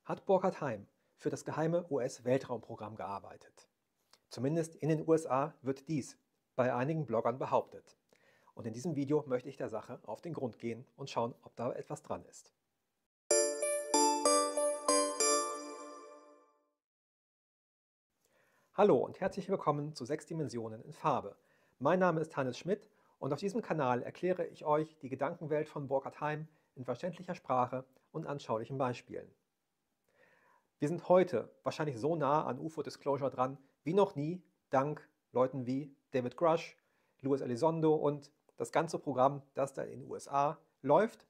hat Burkhard Heim für das geheime US-Weltraumprogramm gearbeitet. Zumindest in den USA wird dies bei einigen Bloggern behauptet. Und in diesem Video möchte ich der Sache auf den Grund gehen und schauen, ob da etwas dran ist. Hallo und herzlich willkommen zu 6 Dimensionen in Farbe. Mein Name ist Hannes Schmidt und auf diesem Kanal erkläre ich euch die Gedankenwelt von Burkhard Heim in verständlicher Sprache und anschaulichen Beispielen. Wir sind heute wahrscheinlich so nah an UFO-Disclosure dran wie noch nie, dank Leuten wie David Grush, Luis Elizondo und das ganze Programm, das da in den USA läuft.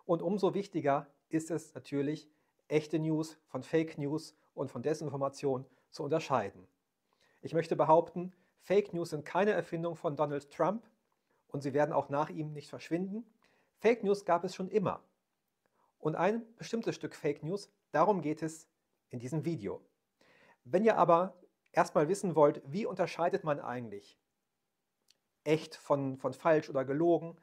Und umso wichtiger ist es natürlich, echte News von Fake News und von Desinformation zu unterscheiden. Ich möchte behaupten, Fake News sind keine Erfindung von Donald Trump und sie werden auch nach ihm nicht verschwinden. Fake News gab es schon immer. Und ein bestimmtes Stück Fake News, darum geht es in diesem Video. Wenn ihr aber erstmal wissen wollt, wie unterscheidet man eigentlich echt von falsch oder gelogen,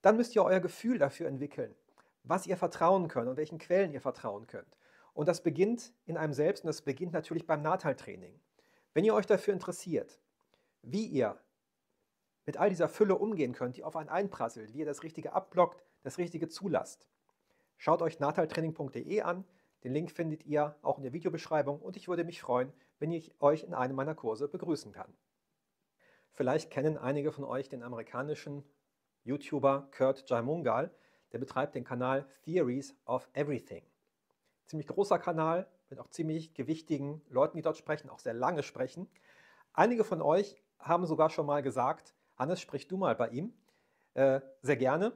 dann müsst ihr euer Gefühl dafür entwickeln, was ihr vertrauen könnt und welchen Quellen ihr vertrauen könnt. Und das beginnt in einem selbst und das beginnt natürlich beim Nahteiltraining. Wenn ihr euch dafür interessiert, wie ihr mit all dieser Fülle umgehen könnt, die auf einen einprasselt, wie ihr das Richtige abblockt, das Richtige zulasst, schaut euch nahteiltraining.de an. Den Link findet ihr auch in der Videobeschreibung und ich würde mich freuen, wenn ich euch in einem meiner Kurse begrüßen kann. Vielleicht kennen einige von euch den amerikanischen YouTuber Kurt Jaimungal, der betreibt den Kanal Theories of Everything. Ziemlich großer Kanal mit auch ziemlich gewichtigen Leuten, die dort sprechen, auch sehr lange sprechen. Einige von euch haben sogar schon mal gesagt, Hannes, sprich du mal bei ihm. Sehr gerne,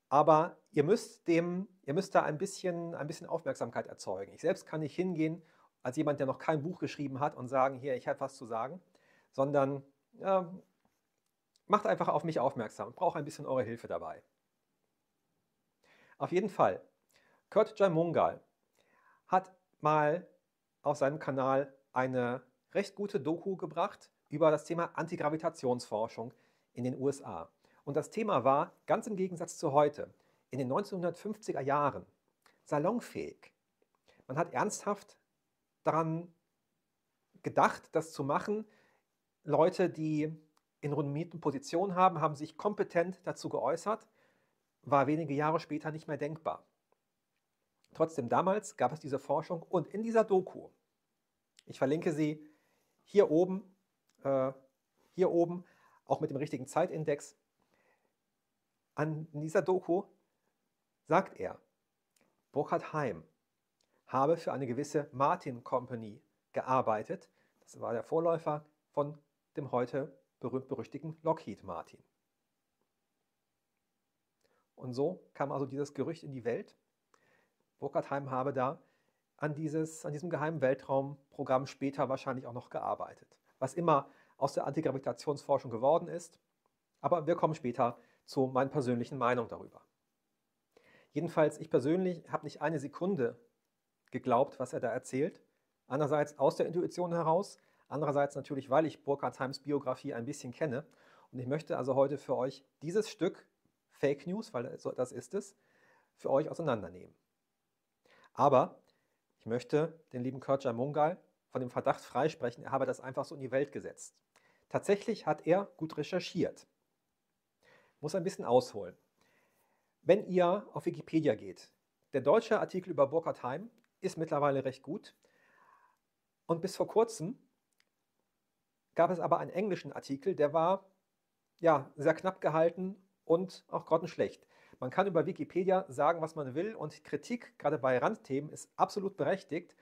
aber ihr müsst da ein bisschen Aufmerksamkeit erzeugen. Ich selbst kann nicht hingehen als jemand, der noch kein Buch geschrieben hat und sagen, hier, ich habe was zu sagen, sondern macht einfach auf mich aufmerksam. Ich brauche ein bisschen eure Hilfe dabei. Auf jeden Fall, Kurt Jaimungal hat mal auf seinem Kanal eine recht gute Doku gebracht über das Thema Antigravitationsforschung in den USA. Und das Thema war, ganz im Gegensatz zu heute, in den 1950er Jahren salonfähig. Man hat ernsthaft daran gedacht, das zu machen. Leute, die in renommierten Positionen haben sich kompetent dazu geäußert, war wenige Jahre später nicht mehr denkbar. Trotzdem, damals gab es diese Forschung und in dieser Doku, ich verlinke sie hier oben, auch mit dem richtigen Zeitindex, in dieser Doku sagt er, Burkhard Heim habe für eine gewisse Martin Company gearbeitet. Das war der Vorläufer von dem heute berühmt-berüchtigten Lockheed Martin. Und so kam also dieses Gerücht in die Welt. Burkhard Heim habe da an diesem geheimen Weltraumprogramm später wahrscheinlich auch noch gearbeitet. Was immer aus der Antigravitationsforschung geworden ist, aber wir kommen später zu meiner persönlichen Meinung darüber. Jedenfalls, ich persönlich habe nicht eine Sekunde geglaubt, was er da erzählt. Einerseits aus der Intuition heraus, andererseits natürlich, weil ich Burkhard Heims Biografie ein bisschen kenne. Und ich möchte also heute für euch dieses Stück Fake News, weil das ist es, für euch auseinandernehmen. Aber ich möchte den lieben Kurt Jaimungal von dem Verdacht freisprechen, er habe das einfach so in die Welt gesetzt. Tatsächlich hat er gut recherchiert. Muss ein bisschen ausholen. Wenn ihr auf Wikipedia geht, der deutsche Artikel über Burkhard Heim ist mittlerweile recht gut. Und bis vor kurzem gab es aber einen englischen Artikel, der war ja sehr knapp gehalten und auch grottenschlecht. Man kann über Wikipedia sagen, was man will und Kritik, gerade bei Randthemen, ist absolut berechtigt,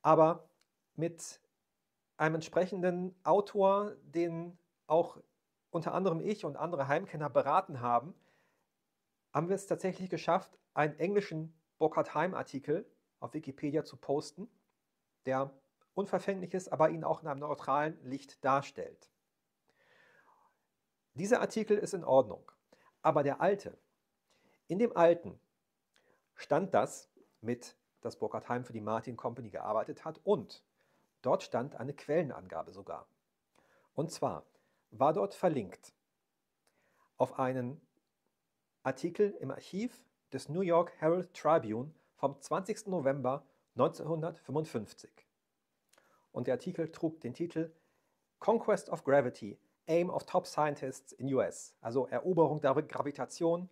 aber mit einem entsprechenden Autor, den auch unter anderem ich und andere Heimkenner beraten haben wir es tatsächlich geschafft, einen englischen Burkhard Heim-Artikel auf Wikipedia zu posten, der unverfänglich ist, aber ihn auch in einem neutralen Licht darstellt. Dieser Artikel ist in Ordnung, aber der alte, in dem alten stand das dass Burkhard Heim für die Martin Company gearbeitet hat und dort stand eine Quellenangabe sogar. Und zwar war dort verlinkt auf einen Artikel im Archiv des New York Herald Tribune vom 20. November 1955. Und der Artikel trug den Titel Conquest of Gravity, Aim of Top Scientists in US. Also Eroberung der Gravitation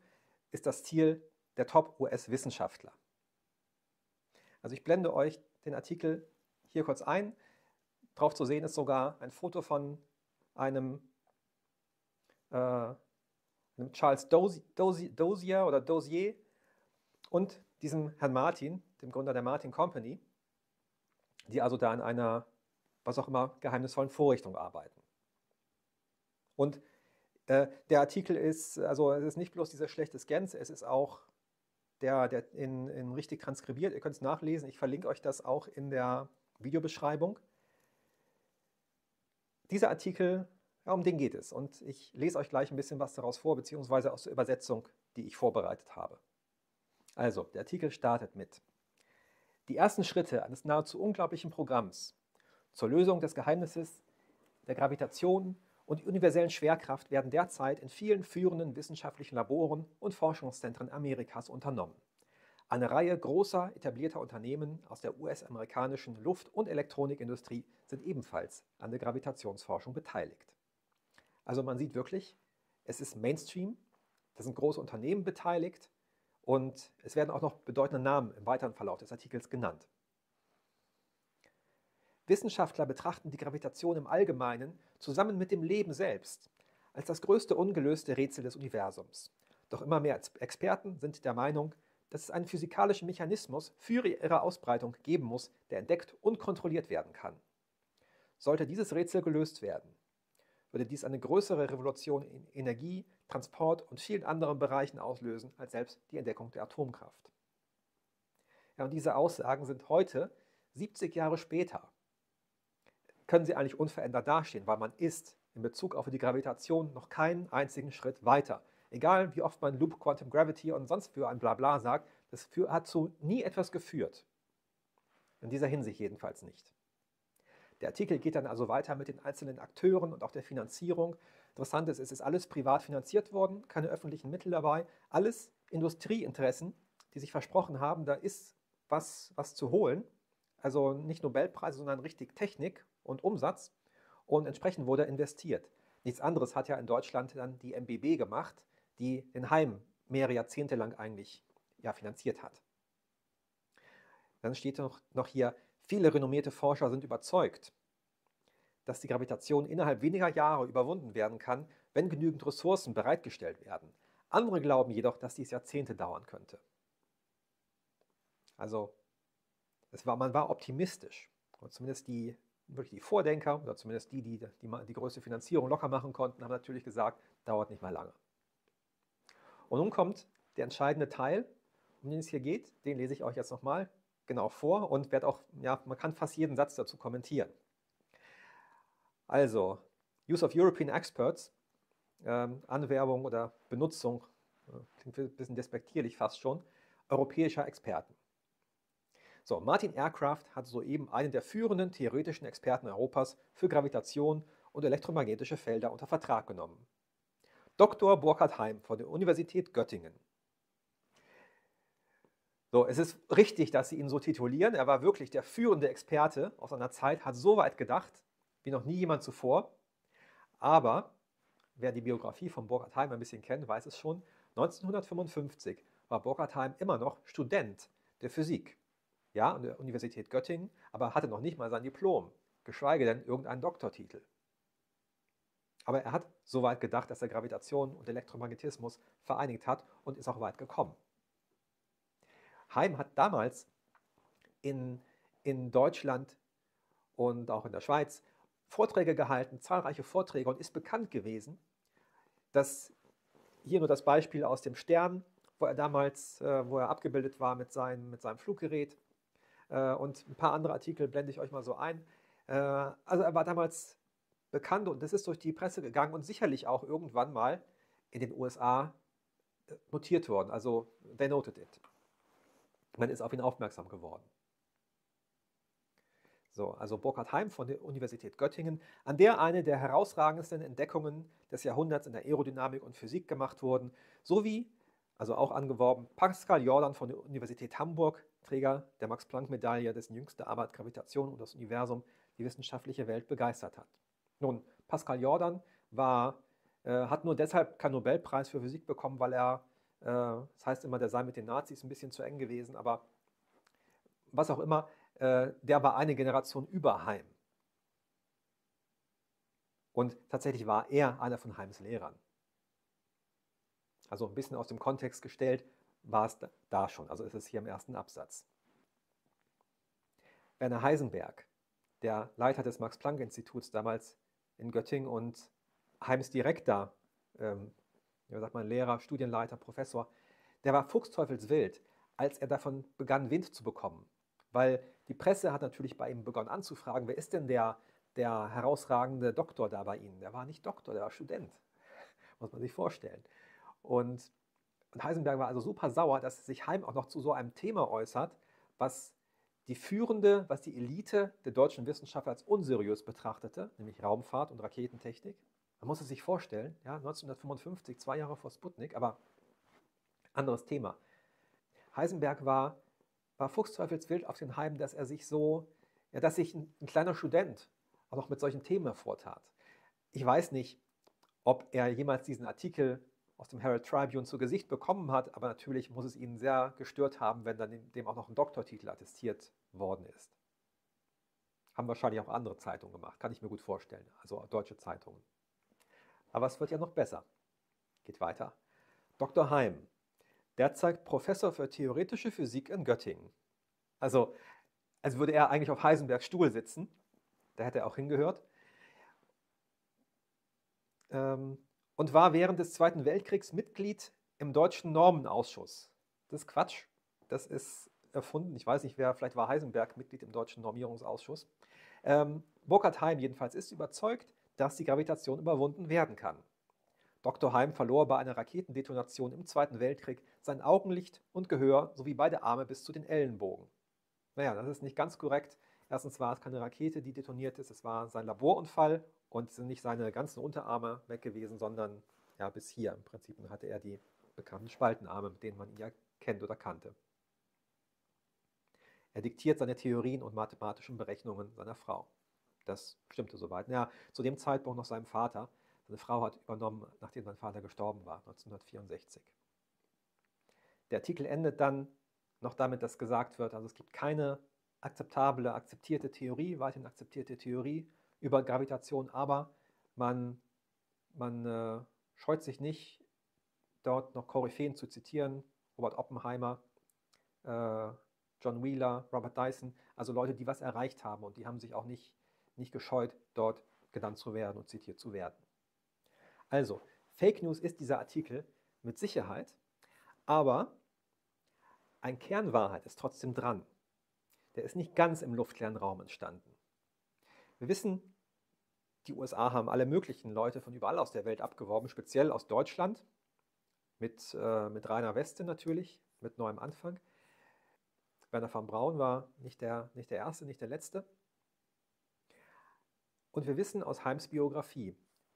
ist das Ziel der Top-US-Wissenschaftler. Also ich blende euch den Artikel hier kurz ein. Drauf zu sehen ist sogar ein Foto von einem Charles Dozier und diesem Herrn Martin, dem Gründer der Martin Company, die also da in einer, was auch immer, geheimnisvollen Vorrichtung arbeiten. Und der Artikel ist, also es ist nicht bloß diese schlechte Scans, es ist auch der in richtig transkribiert. Ihr könnt es nachlesen, ich verlinke euch das auch in der Videobeschreibung. Dieser Artikel, ja, um den geht es. Und ich lese euch gleich ein bisschen was daraus vor, beziehungsweise aus der Übersetzung, die ich vorbereitet habe. Also, der Artikel startet mit: Die ersten Schritte eines nahezu unglaublichen Programms zur Lösung des Geheimnisses der Gravitation und der universellen Schwerkraft werden derzeit in vielen führenden wissenschaftlichen Laboren und Forschungszentren Amerikas unternommen. Eine Reihe großer, etablierter Unternehmen aus der US-amerikanischen Luft- und Elektronikindustrie sind ebenfalls an der Gravitationsforschung beteiligt. Also man sieht wirklich, es ist Mainstream, da sind große Unternehmen beteiligt und es werden auch noch bedeutende Namen im weiteren Verlauf des Artikels genannt. Wissenschaftler betrachten die Gravitation im Allgemeinen zusammen mit dem Leben selbst als das größte ungelöste Rätsel des Universums. Doch immer mehr Experten sind der Meinung, dass es einen physikalischen Mechanismus für ihre Ausbreitung geben muss, der entdeckt und kontrolliert werden kann. Sollte dieses Rätsel gelöst werden, würde dies eine größere Revolution in Energie, Transport und vielen anderen Bereichen auslösen als selbst die Entdeckung der Atomkraft. Ja, und diese Aussagen sind heute, 70 Jahre später, können sie eigentlich unverändert dastehen, weil man ist in Bezug auf die Gravitation noch keinen einzigen Schritt weiter. Egal wie oft man Loop Quantum Gravity und sonst für ein Blabla sagt, das hat zu nie etwas geführt. In dieser Hinsicht jedenfalls nicht. Der Artikel geht dann also weiter mit den einzelnen Akteuren und auch der Finanzierung. Interessant ist, es ist alles privat finanziert worden, keine öffentlichen Mittel dabei, alles Industrieinteressen, die sich versprochen haben, da ist was zu holen. Also nicht Nobelpreise, sondern richtig Technik und Umsatz. Und entsprechend wurde investiert. Nichts anderes hat ja in Deutschland dann die MBB gemacht, die den Heim mehrere Jahrzehnte lang eigentlich finanziert hat. Dann steht noch hier, viele renommierte Forscher sind überzeugt, dass die Gravitation innerhalb weniger Jahre überwunden werden kann, wenn genügend Ressourcen bereitgestellt werden. Andere glauben jedoch, dass dies Jahrzehnte dauern könnte. Also man war optimistisch. Und zumindest die Vordenker oder zumindest die größte Finanzierung locker machen konnten, haben natürlich gesagt, dauert nicht mal lange. Und nun kommt der entscheidende Teil, um den es hier geht. Den lese ich euch jetzt nochmal genau vor und werde auch, man kann fast jeden Satz dazu kommentieren. Also, Use of European Experts, Anwerbung oder Benutzung, klingt ein bisschen despektierlich fast schon, europäischer Experten. So, Martin Aircraft hat soeben einen der führenden theoretischen Experten Europas für Gravitation und elektromagnetische Felder unter Vertrag genommen. Dr. Burkhard Heim von der Universität Göttingen. So, es ist richtig, dass sie ihn so titulieren. Er war wirklich der führende Experte aus seiner Zeit, hat so weit gedacht, wie noch nie jemand zuvor. Aber wer die Biografie von Burkhard Heim ein bisschen kennt, weiß es schon. 1955 war Burkhard Heim immer noch Student der Physik. Ja, an der Universität Göttingen, aber hatte noch nicht mal sein Diplom, geschweige denn irgendeinen Doktortitel. Aber er hat so weit gedacht, dass er Gravitation und Elektromagnetismus vereinigt hat und ist auch weit gekommen. Heim hat damals in Deutschland und auch in der Schweiz Vorträge gehalten, zahlreiche Vorträge, und ist bekannt gewesen, dass hier nur das Beispiel aus dem Stern, wo er abgebildet war mit seinem Fluggerät, und ein paar andere Artikel blende ich euch mal so ein. Also er war damals bekannt und das ist durch die Presse gegangen und sicherlich auch irgendwann mal in den USA notiert worden. Also they noted it. Man ist auf ihn aufmerksam geworden. So, also Burkhard Heim von der Universität Göttingen, an der eine der herausragendsten Entdeckungen des Jahrhunderts in der Aerodynamik und Physik gemacht wurden, sowie, also auch angeworben, Pascal Jordan von der Universität Hamburg, Träger der Max-Planck-Medaille, dessen jüngste Arbeit Gravitation und das Universum die wissenschaftliche Welt begeistert hat. Nun, Pascal Jordan hat nur deshalb keinen Nobelpreis für Physik bekommen, weil das heißt immer, der sei mit den Nazis ein bisschen zu eng gewesen, aber was auch immer, der war eine Generation über Heim. Und tatsächlich war er einer von Heims Lehrern. Also ein bisschen aus dem Kontext gestellt war es da schon, also ist es hier im ersten Absatz. Werner Heisenberg, der Leiter des Max-Planck-Instituts damals in Göttingen und Heims direkter, Lehrer, Studienleiter, Professor, der war fuchsteufelswild, als er davon begann, Wind zu bekommen. Weil die Presse hat natürlich bei ihm begonnen anzufragen, wer ist denn der herausragende Doktor da bei Ihnen? Der war nicht Doktor, der war Student, muss man sich vorstellen. Und Heisenberg war also super sauer, dass sich Heim auch noch zu so einem Thema äußert, was die Elite der deutschen Wissenschaftler als unseriös betrachtete, nämlich Raumfahrt und Raketentechnik. Man muss es sich vorstellen, ja, 1955, 2 Jahre vor Sputnik, aber anderes Thema. Heisenberg war fuchsteufelswild auf den Heim, dass sich ein kleiner Student auch noch mit solchen Themen hervortat. Ich weiß nicht, ob er jemals diesen Artikel aus dem Herald Tribune zu Gesicht bekommen hat, aber natürlich muss es ihn sehr gestört haben, wenn dann dem auch noch ein Doktortitel attestiert worden ist. Haben wahrscheinlich auch andere Zeitungen gemacht, kann ich mir gut vorstellen, also deutsche Zeitungen. Aber es wird ja noch besser. Geht weiter. Dr. Heim, derzeit Professor für theoretische Physik in Göttingen. Also als würde er eigentlich auf Heisenbergs Stuhl sitzen. Da hätte er auch hingehört. Und war während des Zweiten Weltkriegs Mitglied im Deutschen Normenausschuss. Das ist Quatsch. Das ist erfunden. Ich weiß nicht, vielleicht war Heisenberg Mitglied im Deutschen Normierungsausschuss. Burkhard Heim jedenfalls ist überzeugt, dass die Gravitation überwunden werden kann. Dr. Heim verlor bei einer Raketendetonation im Zweiten Weltkrieg sein Augenlicht und Gehör sowie beide Arme bis zu den Ellenbogen. Naja, das ist nicht ganz korrekt. Erstens war es keine Rakete, die detoniert ist, es war sein Laborunfall und sind nicht seine ganzen Unterarme weg gewesen, sondern ja, bis hier im Prinzip. Dann hatte er die bekannten Spaltenarme, mit denen man ihn ja kennt oder kannte. Er diktiert seine Theorien und mathematischen Berechnungen seiner Frau. Das stimmte soweit. Ja, zu dem Zeitpunkt noch seinem Vater. Seine Frau hat übernommen, nachdem sein Vater gestorben war, 1964. Der Artikel endet dann noch damit, dass gesagt wird, also es gibt keine akzeptierte Theorie, weiterhin akzeptierte Theorie über Gravitation, aber man scheut sich nicht, dort noch Koryphäen zu zitieren, Robert Oppenheimer, John Wheeler, Robert Dyson, also Leute, die was erreicht haben und die haben sich auch nicht gescheut, dort genannt zu werden und zitiert zu werden. Also, Fake News ist dieser Artikel mit Sicherheit, aber ein Kern Wahrheit ist trotzdem dran. Der ist nicht ganz im luftleeren Raum entstanden. Wir wissen, die USA haben alle möglichen Leute von überall aus der Welt abgeworben, speziell aus Deutschland, mit Rainer Weste natürlich, mit neuem Anfang. Wernher von Braun war nicht der Erste, nicht der Letzte. Und wir wissen aus Heims Biografie,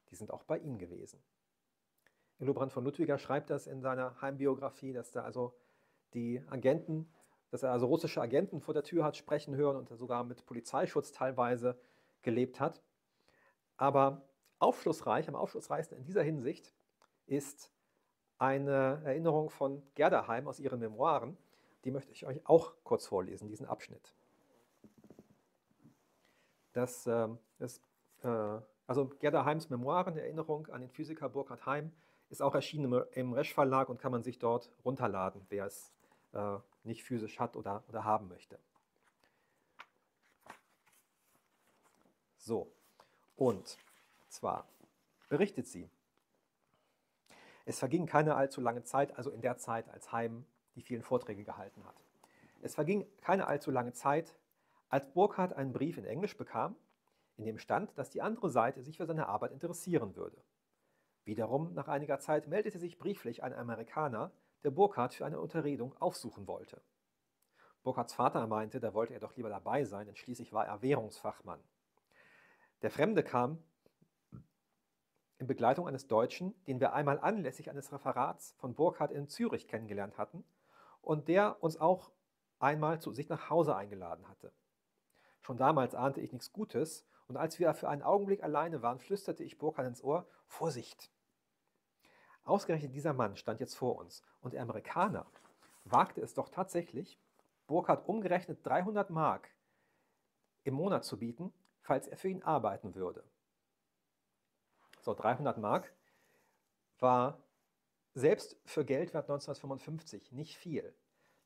die sind auch bei ihm gewesen. Hildebrand von Ludwiger schreibt das in seiner Heimbiografie, dass er also russische Agenten vor der Tür hat sprechen hören und er sogar mit Polizeischutz teilweise gelebt hat. Aber am aufschlussreichsten in dieser Hinsicht ist eine Erinnerung von Gerda Heim aus ihren Memoiren. Die möchte ich euch auch kurz vorlesen, diesen Abschnitt. Also Gerda Heims Memoiren, Erinnerung an den Physiker Burkhard Heim, ist auch erschienen im Resch Verlag und kann man sich dort runterladen, wer es nicht physisch hat oder haben möchte. So, und zwar berichtet sie: Es verging keine allzu lange Zeit, also in der Zeit, als Heim die vielen Vorträge gehalten hat. Es verging keine allzu lange Zeit, als Burkhard einen Brief in Englisch bekam, in dem stand, dass die andere Seite sich für seine Arbeit interessieren würde. Wiederum, nach einiger Zeit, meldete sich brieflich ein Amerikaner, der Burkhard für eine Unterredung aufsuchen wollte. Burkhards Vater meinte, da wollte er doch lieber dabei sein, denn schließlich war er Währungsfachmann. Der Fremde kam in Begleitung eines Deutschen, den wir einmal anlässlich eines Referats von Burkhard in Zürich kennengelernt hatten und der uns auch einmal zu sich nach Hause eingeladen hatte. Schon damals ahnte ich nichts Gutes, und als wir für einen Augenblick alleine waren, flüsterte ich Burkhard ins Ohr: Vorsicht! Ausgerechnet dieser Mann stand jetzt vor uns, und der Amerikaner wagte es doch tatsächlich, Burkhard umgerechnet 300 Mark im Monat zu bieten, falls er für ihn arbeiten würde. So, 300 Mark war selbst für Geldwert 1955 nicht viel.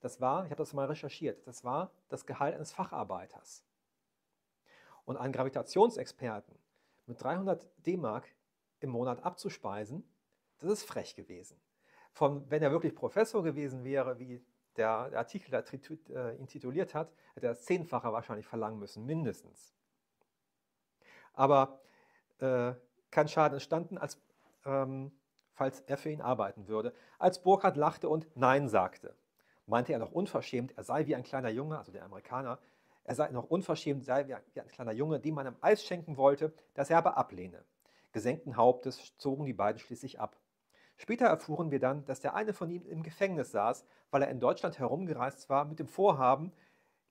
Das war, ich habe das mal recherchiert, das war das Gehalt eines Facharbeiters. Und einen Gravitationsexperten mit 300 D-Mark im Monat abzuspeisen, das ist frech gewesen. Wenn er wirklich Professor gewesen wäre, wie der Artikel da ihn tituliert hat, hätte er das 10-fache wahrscheinlich verlangen müssen, mindestens. Aber kein Schaden entstanden, falls er für ihn arbeiten würde. Als Burkhard lachte und Nein sagte, meinte er noch unverschämt, er sei wie ein kleiner Junge, also der Amerikaner, er sei noch unverschämt, sei wie ein kleiner Junge, dem man ein Eis schenken wollte, das er aber ablehne. Gesenkten Hauptes zogen die beiden schließlich ab. Später erfuhren wir dann, dass der eine von ihnen im Gefängnis saß, weil er in Deutschland herumgereist war mit dem Vorhaben,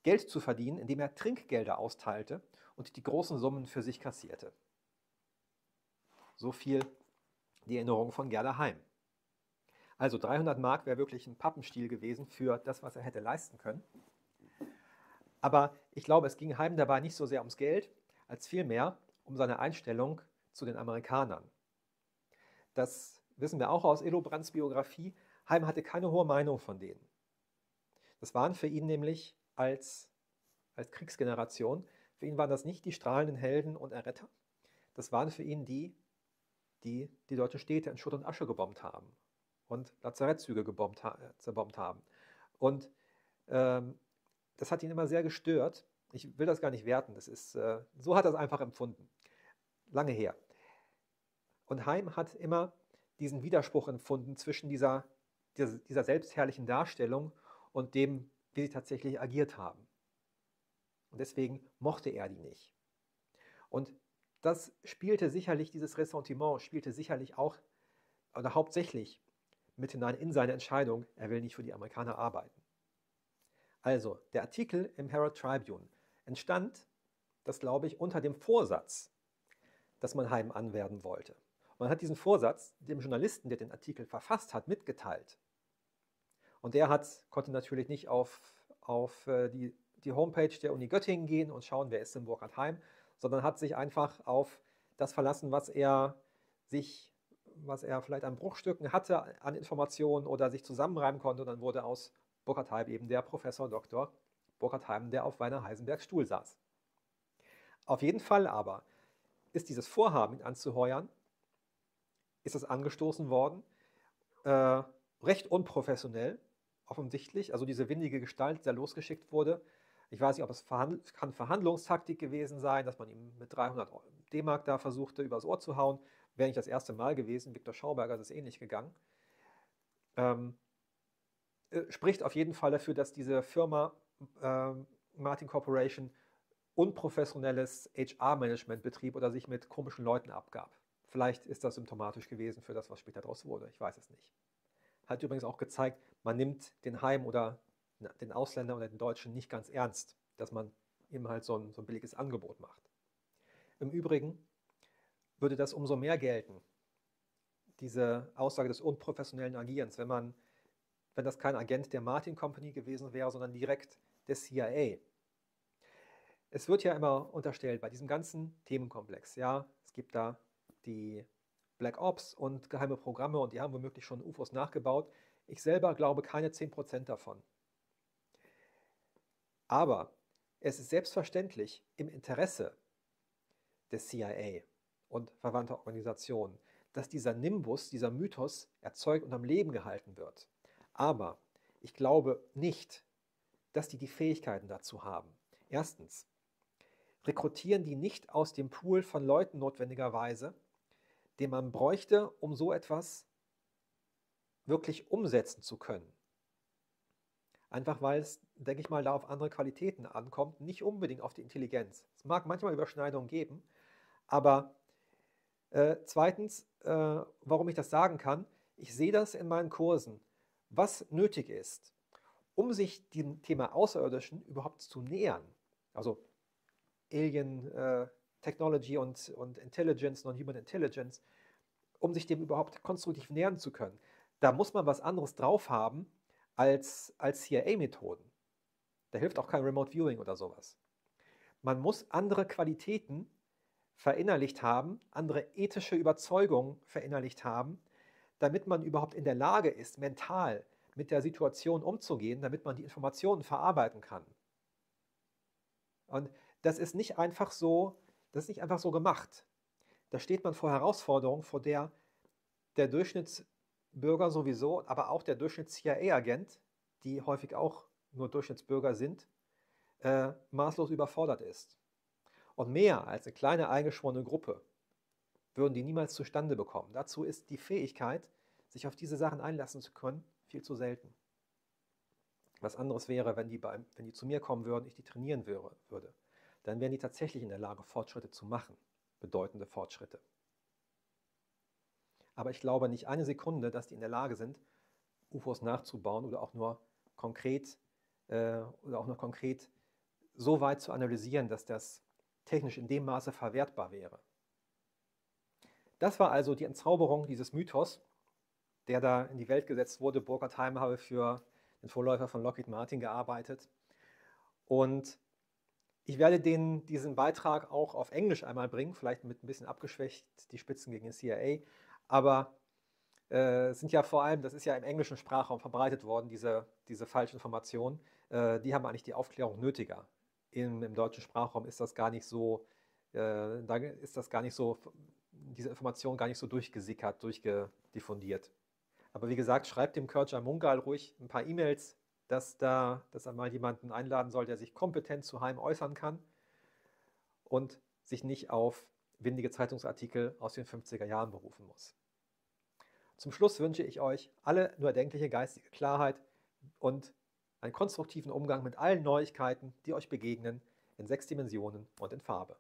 Geld zu verdienen, indem er Trinkgelder austeilte und die großen Summen für sich kassierte. So viel die Erinnerung von Gerda Heim. Also 300 Mark wäre wirklich ein Pappenstiel gewesen für das, was er hätte leisten können. Aber ich glaube, es ging Heim dabei nicht so sehr ums Geld, als vielmehr um seine Einstellung zu den Amerikanern. Das wissen wir auch aus Illobrands Biografie. Heim hatte keine hohe Meinung von denen. Das waren für ihn nämlich als Kriegsgeneration, für ihn waren das nicht die strahlenden Helden und Erretter. Das waren für ihn die deutsche Städte in Schutt und Asche gebombt haben und Lazarettzüge zerbombt haben. Und das hat ihn immer sehr gestört. Ich will das gar nicht werten. So hat er es einfach empfunden. Lange her. Und Heim hat immer diesen Widerspruch empfunden zwischen dieser selbstherrlichen Darstellung und dem, wie sie tatsächlich agiert haben. Und deswegen mochte er die nicht. Und dieses Ressentiment spielte sicherlich auch oder hauptsächlich mit hinein in seine Entscheidung, er will nicht für die Amerikaner arbeiten. Also, der Artikel im Herald Tribune entstand, das glaube ich, unter dem Vorsatz, dass man Heim anwerben wollte. Man hat diesen Vorsatz dem Journalisten, der den Artikel verfasst hat, mitgeteilt. Und der konnte natürlich nicht auf die Homepage der Uni Göttingen gehen und schauen, wer ist denn Burkhard Heim, sondern hat sich einfach auf das verlassen, was er vielleicht an Bruchstücken hatte an Informationen oder sich zusammenreimen konnte. Und dann wurde aus Burkhard Heim eben der Professor Dr. Burkhard Heim, der auf Werner Heisenbergs Stuhl saß. Auf jeden Fall aber ist dieses Vorhaben, ihn anzuheuern, ist es angestoßen worden, recht unprofessionell, offensichtlich, also diese windige Gestalt, der losgeschickt wurde. Ich weiß nicht, ob es kann Verhandlungstaktik gewesen sein, dass man ihm mit 300 D-Mark da versuchte, übers Ohr zu hauen. Wäre nicht das erste Mal gewesen. Viktor Schauberger ist es ähnlich gegangen. Spricht auf jeden Fall dafür, dass diese Firma Martin Corporation unprofessionelles HR-Management betrieb oder sich mit komischen Leuten abgab. Vielleicht ist das symptomatisch gewesen für das, was später daraus wurde. Ich weiß es nicht. Hat übrigens auch gezeigt, man nimmt den Heim oder den Ausländer oder den Deutschen nicht ganz ernst, dass man ihm halt so ein billiges Angebot macht. Im Übrigen würde das umso mehr gelten, diese Aussage des unprofessionellen Agierens, wenn das kein Agent der Martin Company gewesen wäre, sondern direkt des CIA. Es wird ja immer unterstellt, bei diesem ganzen Themenkomplex, ja, es gibt da die Black Ops und geheime Programme und die haben womöglich schon UFOs nachgebaut. Ich selber glaube keine 10% davon. Aber es ist selbstverständlich im Interesse des CIA und verwandter Organisationen, dass dieser Nimbus, dieser Mythos erzeugt und am Leben gehalten wird. Aber ich glaube nicht, dass die Fähigkeiten dazu haben. Erstens, rekrutieren die nicht aus dem Pool von Leuten notwendigerweise, den man bräuchte, um so etwas wirklich umsetzen zu können. Einfach weil es, denke ich mal, da auf andere Qualitäten ankommt, nicht unbedingt auf die Intelligenz. Es mag manchmal Überschneidungen geben, aber zweitens, warum ich das sagen kann, ich sehe das in meinen Kursen, was nötig ist, um sich dem Thema Außerirdischen überhaupt zu nähern, also Alien Technology und Intelligence, Non-Human Intelligence, um sich dem überhaupt konstruktiv nähern zu können, da muss man was anderes drauf haben als CIA-Methoden. Da hilft auch kein Remote Viewing oder sowas. Man muss andere Qualitäten verinnerlicht haben, andere ethische Überzeugungen verinnerlicht haben, damit man überhaupt in der Lage ist, mental mit der Situation umzugehen, damit man die Informationen verarbeiten kann. Und das ist nicht einfach so gemacht. Da steht man vor Herausforderungen, vor der der Durchschnittsbürger sowieso, aber auch der Durchschnitts-CIA-Agent, die häufig auch nur Durchschnittsbürger sind, maßlos überfordert ist. Und mehr als eine kleine eingeschworene Gruppe würden die niemals zustande bekommen. Dazu ist die Fähigkeit, sich auf diese Sachen einlassen zu können, viel zu selten. Was anderes wäre, wenn die zu mir kommen würden, ich die trainieren würde. Dann wären die tatsächlich in der Lage, Fortschritte zu machen, bedeutende Fortschritte. Aber ich glaube nicht eine Sekunde, dass die in der Lage sind, UFOs nachzubauen oder auch nur konkret so weit zu analysieren, dass das technisch in dem Maße verwertbar wäre. Das war also die Entzauberung dieses Mythos, der da in die Welt gesetzt wurde. Burkhard Heim habe für den Vorläufer von Lockheed Martin gearbeitet. Und ich werde diesen Beitrag auch auf Englisch einmal bringen, vielleicht mit ein bisschen abgeschwächt, die Spitzen gegen den CIA. Aber es sind ja vor allem, das ist ja im englischen Sprachraum verbreitet worden, diese falschen Informationen. Die haben eigentlich die Aufklärung nötiger. Im deutschen Sprachraum ist das gar nicht so, diese Information gar nicht so durchgesickert, durchgediffundiert. Aber wie gesagt, schreibt dem Curja Mungal ruhig ein paar E-Mails, dass er mal jemanden einladen soll, der sich kompetent zu Heim äußern kann und sich nicht auf windige Zeitungsartikel aus den 50er Jahren berufen muss. Zum Schluss wünsche ich euch alle nur erdenkliche geistige Klarheit und einen konstruktiven Umgang mit allen Neuigkeiten, die euch begegnen, in 6 Dimensionen und in Farbe.